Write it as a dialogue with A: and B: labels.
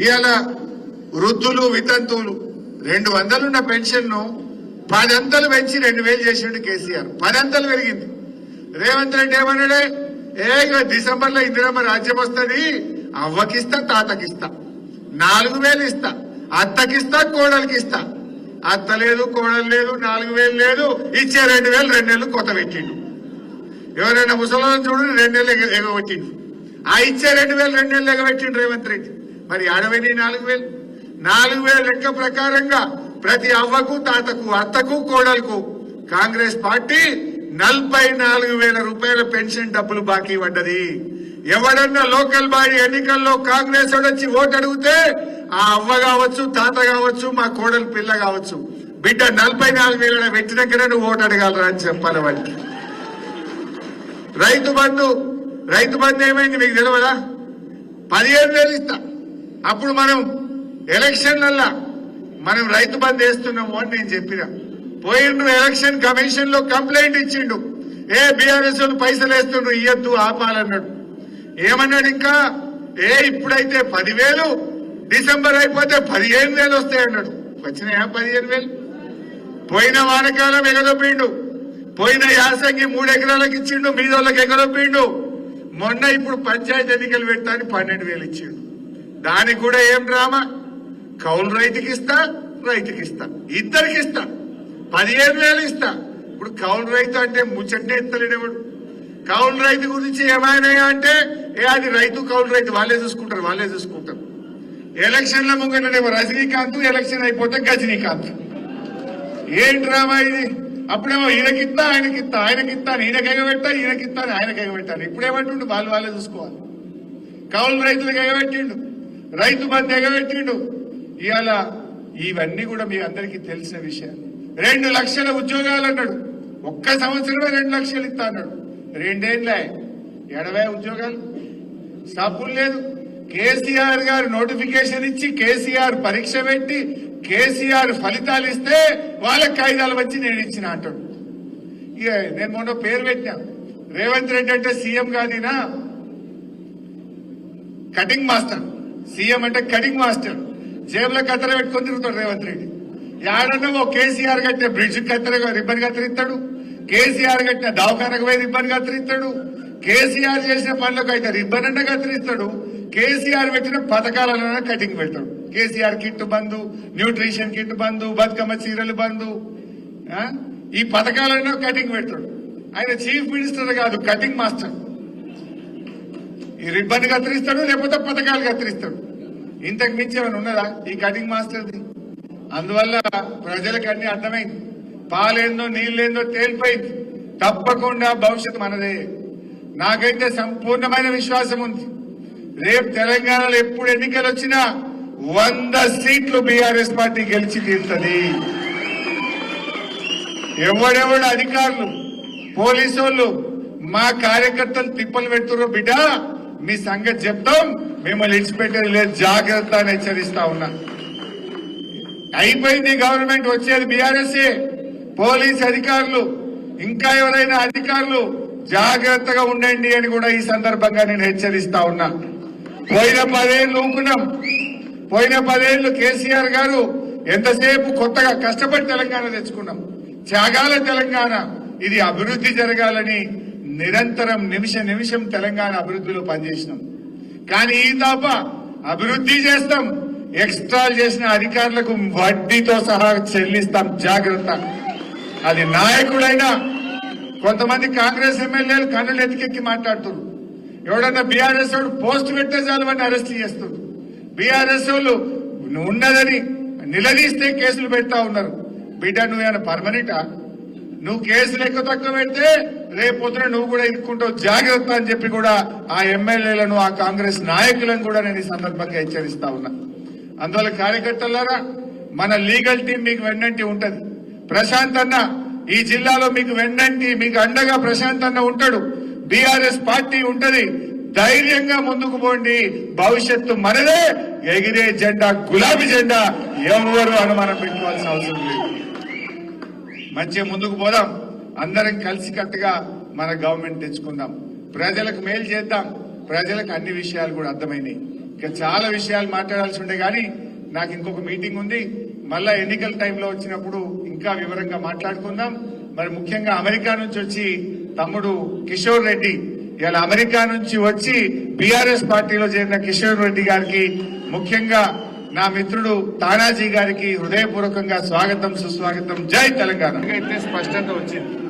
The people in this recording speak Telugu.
A: ఇవాళ వృద్ధులు వితంతువులు 200 ఉన్న పెన్షన్ ను 10 అంతలు పెంచి 2000 చేసిండు కేసీఆర్. 10 అంతలు పెరిగింది. రేవంత్ రెడ్డి ఏమన్నాడే, డిసెంబర్ లో ఇందిరమ్మ రాజ్యం వస్తుంది, అవ్వకిస్తా తాతకిస్తా, 4000 ఇస్తా, అత్తకిస్తా కోడలికి ఇస్తా. అత్త లేదు, కోడలు లేదు, 4000 లేదు, ఇచ్చే 2000 2 నెలలు కొత్త పెట్టిండు. ఎవరైనా ముసలిని చూడు 2 నెలలు ఎగబెట్టిండు. ఆ ఇచ్చే 2000 2 నెలలు ఎగబెట్టిండు రేవంత్ రెడ్డి. మరి ఆడవేని 4000 లెక్క ప్రకారంగా ప్రతి అవ్వకు తాతకు అత్తకు కోడలకు కాంగ్రెస్ పార్టీ 44,000 రూపాయల పెన్షన్ డబ్బులు బాకీ పడ్డది. ఎవడన్నా లోకల్ బాడీ ఎన్నికల్లో కాంగ్రెస్ వచ్చి ఓటు అడిగితే ఆ అవ్వ కావచ్చు, తాత కావచ్చు, మా కోడలు పిల్ల కావచ్చు, బిడ్డ 44,000 పెట్టినాకనే నువ్వు ఓటు అడగాలరా అని చెప్పాలి వాళ్ళకి. రైతు బంధు ఏమైంది మీకు తెలియదా? 15,000 ఇస్తా. అప్పుడు మనం ఎలక్షన్లల్లా మనం రైతు బంధు వేస్తున్నాము అని నేను చెప్పిన. పోయిండు ఎలక్షన్ కమిషన్ లో కంప్లైంట్ ఇచ్చిండు, బీఆర్ఎస్ పైసలు వేస్తుండ్రు ఇయ్యద్దు ఆపాలన్నాడు. ఏమన్నాడు ఇంకా, ఇప్పుడైతే 10,000, డిసెంబర్ అయిపోతే 15,000 వస్తాయన్నాడు. వచ్చినాయా 15,000? పోయిన వానకాలం ఎగదొప్పిండు, పోయిన యాసంగి 3 ఎకరాలకు ఇచ్చిండు, మీదోళ్ళకి ఎగదొప్పిండు. మొన్న ఇప్పుడు పంచాయతీ ఎన్నికలు పెట్టాలని 12,000 ఇచ్చిండు. దానికి కూడా ఏం డ్రామా, కౌలు రైతుకి ఇస్తా, ఇద్దరికి ఇస్తా, 15,000 ఇస్తా. ఇప్పుడు కౌలు రైతు అంటే ముచ్చట్నే ఎత్తలేడేవాడు. కౌలు రైతు గురించి ఏమైనా అంటే అది రైతు కౌలు రైతు వాళ్ళే చూసుకుంటారు. ఎలక్షన్ల ముంగనేమో రజనీకాంత్, ఎలక్షన్ అయిపోతే గజనీకాంత్. ఏం డ్రామా ఇది? అప్పుడేమో ఈయనకిస్తా ఆయనకిస్తా, ఈయనకి ఎగబెట్టాను ఆయనకి ఎగబెట్టాను. ఇప్పుడేమంటుండు వాళ్ళే చూసుకోవాలి. కౌలు రైతులకు ఎగబెట్టిండు, రైతు బంధు ఎగబెట్టిండు. ఇవాళ ఇవన్నీ కూడా మీ అందరికీ తెలిసిన విషయాలు. 2 లక్షల ఉద్యోగాలు అన్నాడు, ఒక్క సంవత్సరమే 2 లక్షలు ఇస్తా అన్నాడు. 2 ఏళ్ళే 70 ఉద్యోగాలు. సబ్బులు లేదు. కేసీఆర్ గారు నోటిఫికేషన్ ఇచ్చి, కేసీఆర్ పరీక్ష పెట్టి, కేసీఆర్ ఫలితాలు ఇస్తే వాళ్ళకి కాయిదాలు వచ్చి నేను ఇచ్చిన అంటాడు. ఇక నేను మొన్న పేరు పెట్టినా, రేవంత్ రెడ్డి అంటే సీఎం కాదీనా, కటింగ్ మాస్టర్. సీఎం అంటే కటింగ్ మాస్టర్. జేబులో కత్తెర పెట్టుకొని తిరుగుతాడు రేవంత్ రెడ్డి. ఏడన్నా కేసీఆర్ కట్టిన బ్రిడ్జ్ రిబ్బన్ కత్తిరిస్తాడు, కేసీఆర్ కట్టిన దవాఖానకు పోయి రిబ్బన్ కత్తిరిస్తాడు, కేసీఆర్ చేసిన పనులకు అయితే రిబ్బన్ అన్న కత్తిరిస్తాడు, కేసీఆర్ పెట్టిన పథకాలన్నా కటింగ్ పెడతాడు. కేసీఆర్ కిట్ బంధు, న్యూట్రిషన్ కిట్ బంధు, బతుకమ్మ చీరలు బంధు, ఈ పథకాలన్నా కటింగ్ పెడతాడు. ఆయన చీఫ్ మినిస్టర్ కాదు, కటింగ్ మాస్టర్. ఈ రిబ్బన్ కత్తిరిస్తాడు, లేకపోతే పథకాలు కత్తిరిస్తాడు. ఇంతకు మించి ఏమైనా ఉన్నదా ఈ కటింగ్ మాస్టర్ది? అందువల్ల ప్రజలకు అన్ని అర్థమైంది. పాలేందో నీళ్ళేందో తేలిపోయింది. తప్పకుండా భవిష్యత్తు మనదే. నాకైతే సంపూర్ణమైన విశ్వాసం ఉంది. రేపు తెలంగాణలో ఎప్పుడు ఎన్నికలు వచ్చినా 100 సీట్లు బీఆర్ఎస్ పార్టీ గెలిచి తీరుతుంది. ఎవడెవడు అధికారులు, పోలీసు వాళ్ళు మా కార్యకర్తలు తిప్పలు పెడుతున్నారు, బిడ్డ మీ సంగతి చెప్తాం, మిమ్మల్ని ఇడిచిపెట్టేది లేదు, జాగ్రత్త అని హెచ్చరిస్తా ఉన్నా. అయిపోయింది గవర్నమెంట్, వచ్చేది బీఆర్ఎస్ఏ. పోలీస్ అధికారులు, ఇంకా ఎవరైనా అధికారులు జాగ్రత్తగా ఉండండి అని కూడా ఈ సందర్భంగా నేను హెచ్చరిస్తా ఉన్నా. పోయిన 10 ఏళ్ళు ఊకున్నాం. పోయిన 10 ఏళ్ళు కేసీఆర్ గారు ఎంతసేపు కొత్తగా కష్టపడి తెలంగాణ తెచ్చుకున్నాం, త్యాగాల తెలంగాణ. ఇది అభివృద్ధి జరగాలని నిరంతరం నిమిషం తెలంగాణ అభివృద్ధిలో పనిచేసినాం. కానీ ఈ తప్ప అభివృద్ధి చేస్తాం, ఎక్స్ట్రా చేసిన అధికారులకు వడ్డీతో సహా చెల్లిస్తాం, జాగ్రత్త. అది నాయకుడైనా. కొంతమంది కాంగ్రెస్ ఎమ్మెల్యేలు కన్నులు ఎత్తికెక్కి మాట్లాడుతున్నారు. ఎవడన్నా బీఆర్ఎస్ వాడు పోస్ట్ పెట్టే చాలు వాడిని అరెస్ట్ చేస్తున్నారు. బీఆర్ఎస్ వాళ్ళు ఉన్నదని నిలదీస్తే కేసులు పెడతా ఉన్నారు. బిడ్డ నువ్వేమైనా పర్మనెంటా? నువ్వు కేసులు ఎక్కువ తక్కువ పెడితే రేపొద్దున నువ్వు కూడా ఇరుక్కుంటావు, జాగ్రత్త అని చెప్పి కూడా ఆ ఎమ్మెల్యేలను, ఆ కాంగ్రెస్ నాయకులను కూడా నేను ఈ సందర్భంగా హెచ్చరిస్తా ఉన్నా. అందువల్ల కార్యకర్తలారా, మన లీగల్ టీం మీకు వెన్నంటి ఉంటది. ప్రశాంత్ అన్న ఈ జిల్లాలో మీకు వెన్నంటి, మీకు అండగా ప్రశాంత్ అన్న ఉంటాడు. బీఆర్ఎస్ పార్టీ ఉంటది. ధైర్యంగా ముందుకు పోండి, భవిష్యత్తు మనదే. ఎగిరే జెండా గులాబీ జెండా, ఎవరు అనుమానం పెట్టుకోవాల్సిన అవసరం లేదు. మంచిగా ముందుకు పోదాం, అందరం కలిసికట్టుగా మన గవర్నమెంట్ తెచ్చుకుందాం, ప్రజలకు మేలు చేద్దాం. ప్రజలకు అన్ని విషయాలు కూడా అర్థమైనాయి. ఇంకా చాలా విషయాలు మాట్లాడాల్సి ఉండే కానీ నాకు ఇంకొక మీటింగ్ ఉంది. మళ్ళా ఎన్నికల టైంలో వచ్చినప్పుడు ఇంకా వివరంగా మాట్లాడుకుందాం. మరి ముఖ్యంగా అమెరికా నుంచి వచ్చి తమ్ముడు కిషోర్ రెడ్డి ఇవాళ అమెరికా నుంచి వచ్చి బీఆర్ఎస్ పార్టీలో చేరిన కిషోర్ రెడ్డి గారికి, ముఖ్యంగా నా మిత్రుడు తానాజీ గారికి హృదయపూర్వకంగా స్వాగతం సుస్వాగతం. జై తెలంగాణ. అయితే స్పష్టత వచ్చింది.